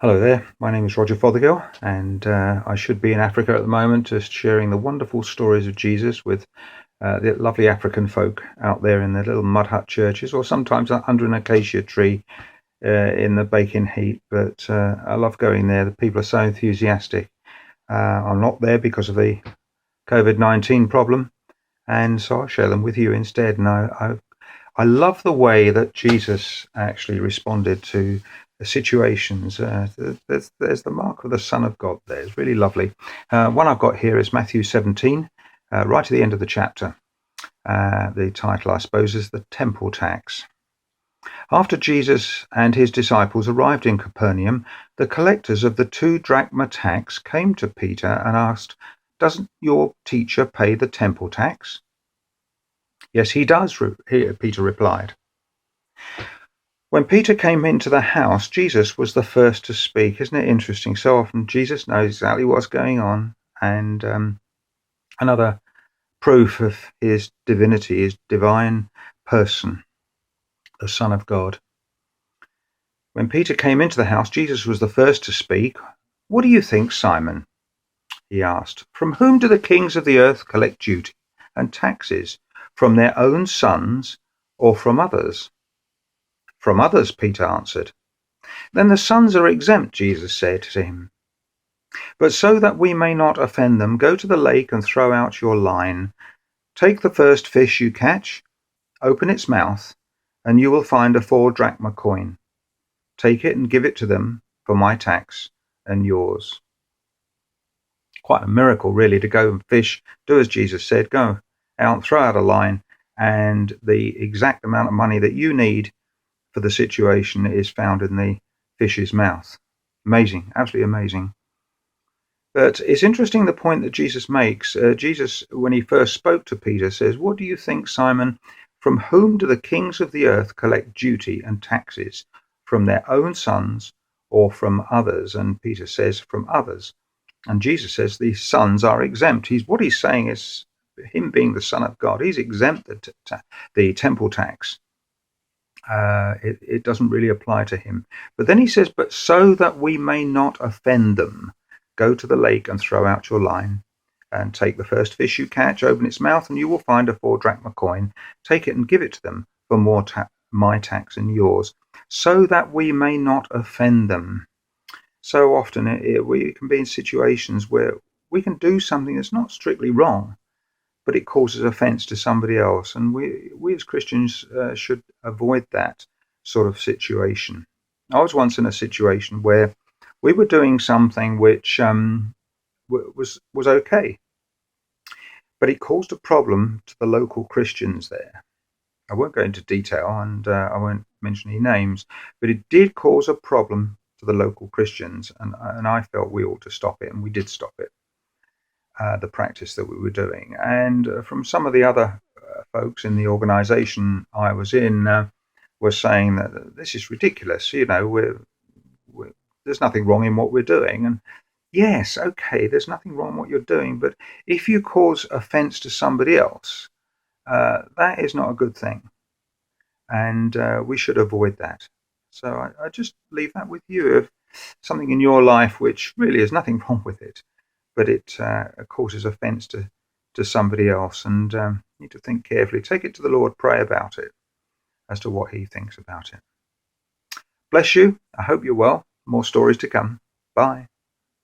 Hello there, my name is Roger Fothergill, and I should be in Africa at the moment, just sharing the wonderful stories of Jesus with the lovely African folk out there in their little mud hut churches, or sometimes under an acacia tree in the baking heat. But I love going there. The people are so enthusiastic. I'm not there because of the COVID-19 problem, and so I'll share them with you instead. And I love the way that Jesus actually responded to the situations. There's the mark of the Son of God there. It's really lovely. One I've got here is Matthew 17, right at the end of the chapter. The title, I suppose, is the temple tax. After Jesus and his disciples arrived in Capernaum, the collectors of the 2 drachma tax came to Peter and asked, "Doesn't your teacher pay the temple tax?" "Yes, he does," Peter replied. When Peter came into the house, Jesus was the first to speak. Isn't it interesting? So often Jesus knows exactly what's going on. And another proof of his divinity, his divine person, the Son of God. When Peter came into the house, Jesus was the first to speak. "What do you think, Simon?" he asked. "From whom do the kings of the earth collect duty and taxes? From their own sons or from others?" "From others," Peter answered. "Then the sons are exempt," Jesus said to him. "But so that we may not offend them, go to the lake and throw out your line. Take the first fish you catch, open its mouth, and you will find a 4 drachma coin. Take it and give it to them for my tax and yours." Quite a miracle, really, to go and fish, do as Jesus said, go out, throw out a line, and the exact amount of money that you need for the situation is found in the fish's mouth. Amazing, absolutely amazing. But it's interesting the point that Jesus makes. Jesus, when he first spoke to Peter, says, "What do you think, Simon? From whom do the kings of the earth collect duty and taxes? From their own sons or from others?" And Peter says, "From others." And Jesus says the sons are exempt. What he's saying is, him being the Son of God, he's exempt the temple tax. It doesn't really apply to him. But then he says, "But so that we may not offend them, go to the lake and throw out your line, and take the first fish you catch, open its mouth, and you will find a 4 drachma coin. Take it and give it to them for my tax and yours, so that we may not offend them." So often we can be in situations where we can do something that's not strictly wrong, but it causes offense to somebody else. And we as Christians should avoid that sort of situation. I was once in a situation where we were doing something which was okay, but it caused a problem to the local Christians there. I won't go into detail, and I won't mention any names, but it did cause a problem to the local Christians, and I felt we ought to stop it, and we did stop it, the practice that we were doing. And from some of the other folks in the organisation I was in were saying that this is ridiculous. There's nothing wrong in what we're doing. And yes, okay, there's nothing wrong in what you're doing, but if you cause offence to somebody else, that is not a good thing, and we should avoid that. So I just leave that with you. If something in your life which really is nothing wrong with it, but it causes offence to somebody else, and you need to think carefully. Take it to the Lord, pray about it as to what he thinks about it. Bless you. I hope you're well. More stories to come. Bye.